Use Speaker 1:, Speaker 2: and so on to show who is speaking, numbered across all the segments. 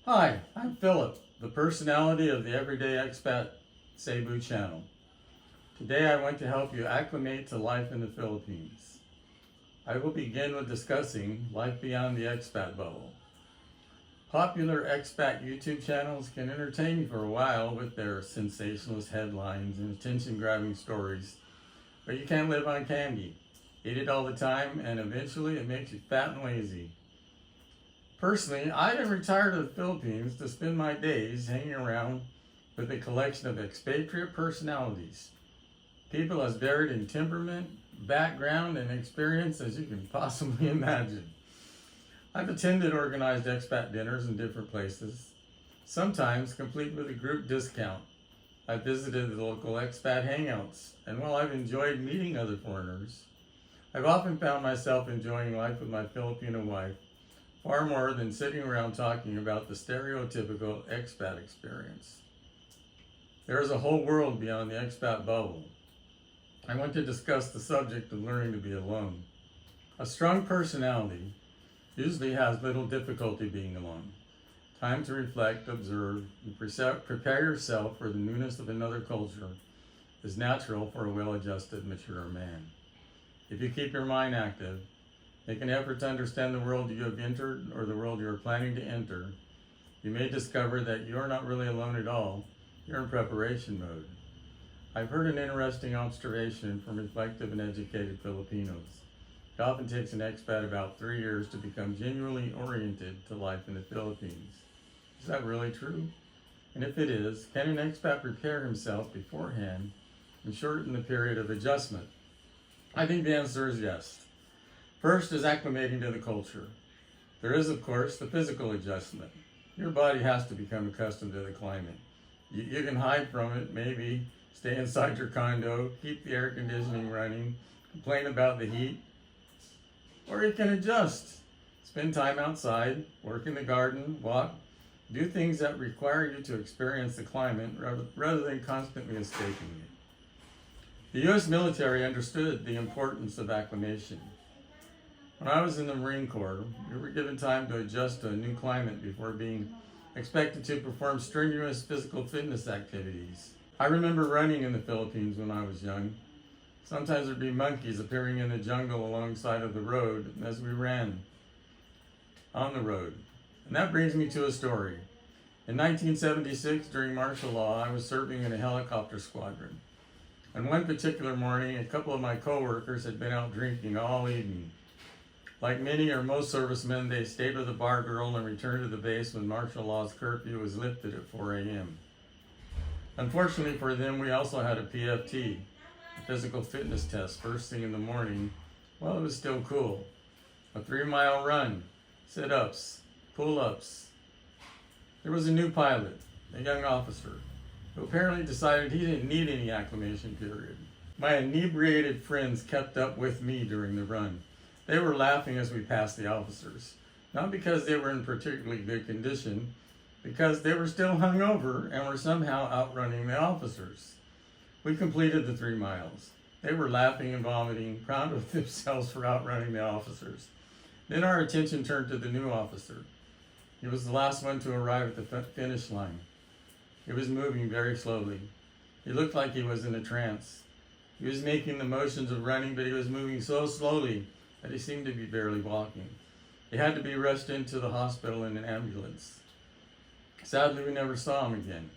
Speaker 1: Hi, I'm Philip, the personality of the Everyday Expat Cebu channel. Today I want to help you acclimate to life in the Philippines. I will begin with discussing life beyond the expat bubble. Popular expat YouTube channels can entertain you for a while with their sensationalist headlines and attention-grabbing stories, but you can't live on candy. Eat it all the time and eventually it makes you fat and lazy. Personally, I didn't retire to the Philippines to spend my days hanging around with a collection of expatriate personalities, people as varied in temperament, background, and experience as you can possibly imagine. I've attended organized expat dinners in different places, sometimes complete with a group discount. I've visited the local expat hangouts, and while I've enjoyed meeting other foreigners, I've often found myself enjoying life with my Filipino wife far more than sitting around talking about the stereotypical expat experience. There is a whole world beyond the expat bubble. I want to discuss the subject of learning to be alone. A strong personality usually has little difficulty being alone. Time to reflect, observe, and prepare yourself for the newness of another culture is natural for a well-adjusted, mature man. If you keep your mind active, make an effort to understand the world you have entered or the world you are planning to enter, you may discover that you are not really alone at all. You're in preparation mode. I've heard an interesting observation from reflective and educated Filipinos. It often takes an expat about 3 years to become genuinely oriented to life in the Philippines. Is that really true? And if it is, can an expat prepare himself beforehand and shorten the period of adjustment? I think the answer is yes. First is acclimating to the culture. There is, of course, the physical adjustment. Your body has to become accustomed to the climate. You can hide from it, maybe stay inside your condo, keep the air conditioning running, complain about the heat, or you can adjust. Spend time outside, work in the garden, walk, do things that require you to experience the climate rather than constantly escaping it. The U.S. military understood the importance of acclimation. When I was in the Marine Corps, we were given time to adjust to a new climate before being expected to perform strenuous physical fitness activities. I remember running in the Philippines when I was young. Sometimes there'd be monkeys appearing in the jungle alongside of the road as we ran on the road. And that brings me to a story. In 1976, during martial law, I was serving in a helicopter squadron. And one particular morning, a couple of my co-workers had been out drinking all evening. Like many or most servicemen, they stayed with a bar girl and returned to the base when martial law's curfew was lifted at 4 a.m. Unfortunately for them, we also had a PFT, a physical fitness test, first thing in the morning while it was still cool. A 3-mile run, sit-ups, pull-ups. There was a new pilot, a young officer, who apparently decided he didn't need any acclimation period. My inebriated friends kept up with me during the run. They were laughing as we passed the officers, not because they were in particularly good condition, because they were still hungover and were somehow outrunning the officers. We completed the 3 miles. They were laughing and vomiting, proud of themselves for outrunning the officers. Then our attention turned to the new officer. He was the last one to arrive at the finish line. He was moving very slowly. He looked like he was in a trance. He was making the motions of running, but he was moving so slowly that he seemed to be barely walking. He had to be rushed into the hospital in an ambulance. Sadly, we never saw him again.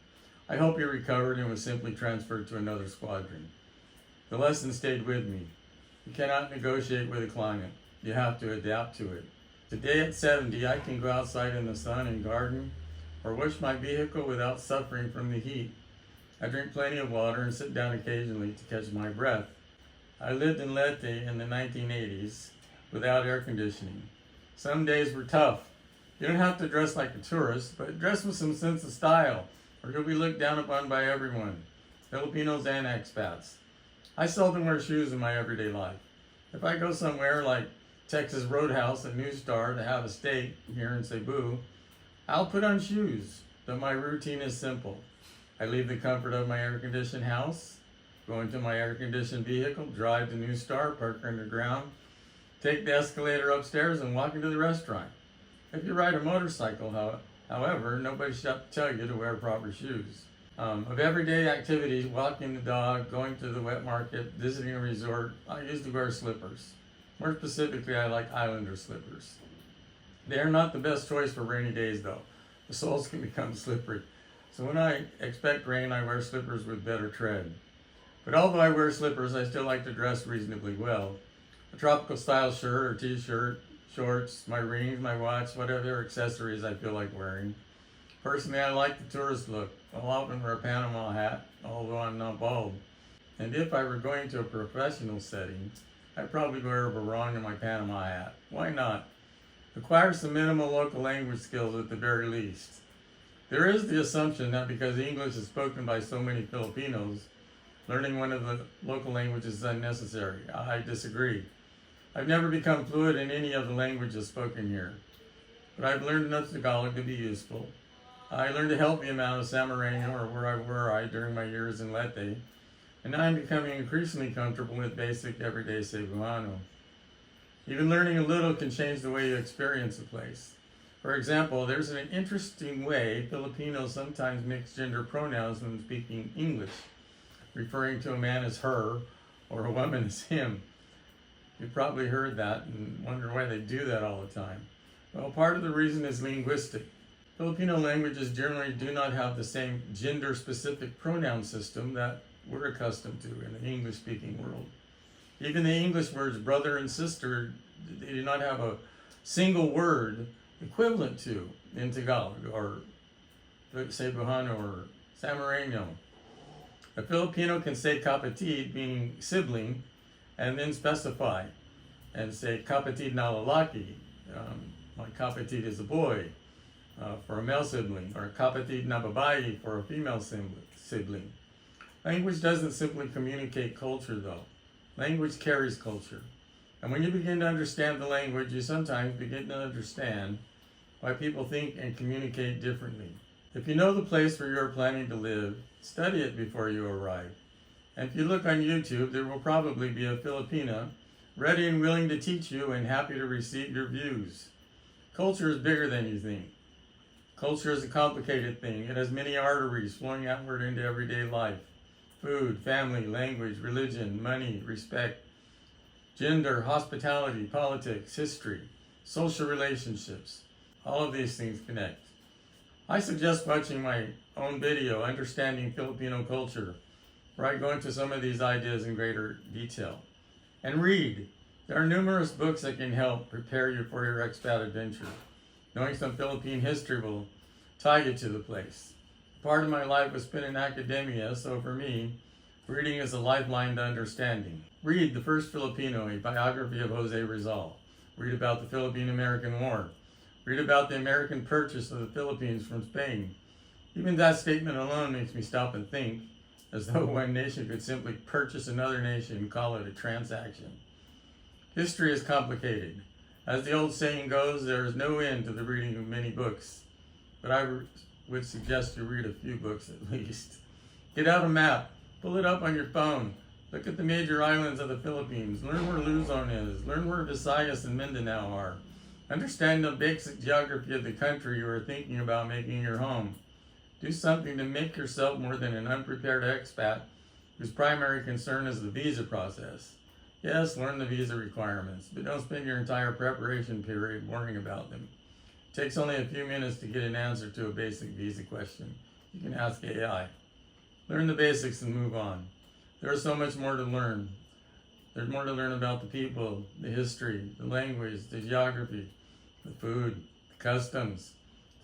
Speaker 1: I hope he recovered and was simply transferred to another squadron. The lesson stayed with me. You cannot negotiate with the climate. You have to adapt to it. Today at 70, I can go outside in the sun and garden or wash my vehicle without suffering from the heat. I drink plenty of water and sit down occasionally to catch my breath. I lived in Leyte in the 1980s without air conditioning. Some days were tough. You don't have to dress like a tourist, but dress with some sense of style, or you'll be looked down upon by everyone, Filipinos and expats. I seldom wear shoes in my everyday life. If I go somewhere like Texas Roadhouse at New Star to have a steak here in Cebu, I'll put on shoes, but my routine is simple. I leave the comfort of my air-conditioned house, go into my air-conditioned vehicle, drive to New Star, park underground, take the escalator upstairs and walk into the restaurant. If you ride a motorcycle, However, nobody should tell you to wear proper shoes. Of everyday activities, walking the dog, going to the wet market, visiting a resort, I usually wear slippers. More specifically, I like Islander slippers. They are not the best choice for rainy days though. The soles can become slippery. So when I expect rain, I wear slippers with better tread. But although I wear slippers, I still like to dress reasonably well. A tropical style shirt or t-shirt, shorts, my rings, my watch, whatever accessories I feel like wearing. Personally, I like the tourist look. I'll often wear a Panama hat, although I'm not bald. And if I were going to a professional setting, I'd probably wear a barong and my Panama hat. Why not? Acquire some minimal local language skills at the very least. There is the assumption that because English is spoken by so many Filipinos, learning one of the local languages is unnecessary. I disagree. I've never become fluent in any of the languages spoken here, but I've learned enough Tagalog to be useful. I learned a healthy amount of Samareño, or where I during my years in Leyte, and now I'm becoming increasingly comfortable with basic everyday Cebuano. Even learning a little can change the way you experience a place. For example, there's an interesting way Filipinos sometimes mix gender pronouns when speaking English, referring to a man as her or a woman as him. You've probably heard that and wonder why they do that all the time. Well, part of the reason is linguistic. Filipino languages generally do not have the same gender-specific pronoun system that we're accustomed to in the English-speaking world. Even the English words brother and sister, they do not have a single word equivalent to in Tagalog or Cebuano or Samareño. A Filipino can say kapatid, meaning sibling, and then specify and say kapatid na lalaki, my kapatid is a boy, for a male sibling, or kapatid na babae for a female sibling. Language doesn't simply communicate culture though. Language carries culture. And when you begin to understand the language, you sometimes begin to understand why people think and communicate differently. If you know the place where you're planning to live, study it before you arrive. And if you look on YouTube, there will probably be a Filipina ready and willing to teach you and happy to receive your views. Culture is bigger than you think. Culture is a complicated thing. It has many arteries flowing outward into everyday life. Food, family, language, religion, money, respect, gender, hospitality, politics, history, social relationships. All of these things connect. I suggest watching my own video, Understanding Filipino Culture, where I go into some of these ideas in greater detail. And read. There are numerous books that can help prepare you for your expat adventure. Knowing some Philippine history will tie you to the place. Part of my life was spent in academia, so for me, reading is a lifeline to understanding. Read The First Filipino, a biography of Jose Rizal. Read about the Philippine-American War. Read about the American purchase of the Philippines from Spain. Even that statement alone makes me stop and think, as though one nation could simply purchase another nation and call it a transaction. History is complicated. As the old saying goes, there is no end to the reading of many books. But I would suggest you read a few books at least. Get out a map. Pull it up on your phone. Look at the major islands of the Philippines. Learn where Luzon is. Learn where Visayas and Mindanao are. Understand the basic geography of the country you are thinking about making your home. Do something to make yourself more than an unprepared expat whose primary concern is the visa process. Yes, learn the visa requirements, but don't spend your entire preparation period worrying about them. It takes only a few minutes to get an answer to a basic visa question. You can ask AI. Learn the basics and move on. There is so much more to learn. There's more to learn about the people, the history, the language, the geography, the food, the customs,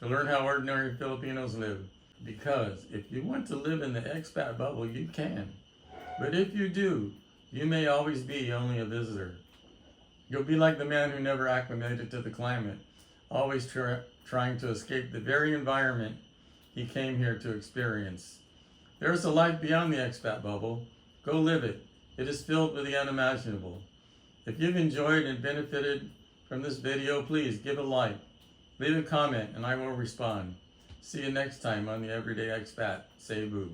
Speaker 1: to learn how ordinary Filipinos live. Because if you want to live in the expat bubble, you can. But if you do, you may always be only a visitor. You'll be like the man who never acclimated to the climate, always trying to escape the very environment he came here to experience. There is a life beyond the expat bubble. Go live it. It is filled with the unimaginable. If you've enjoyed and benefited from this video, please give a like, leave a comment, and I will respond. See you next time on the Everyday Expat, Cebu.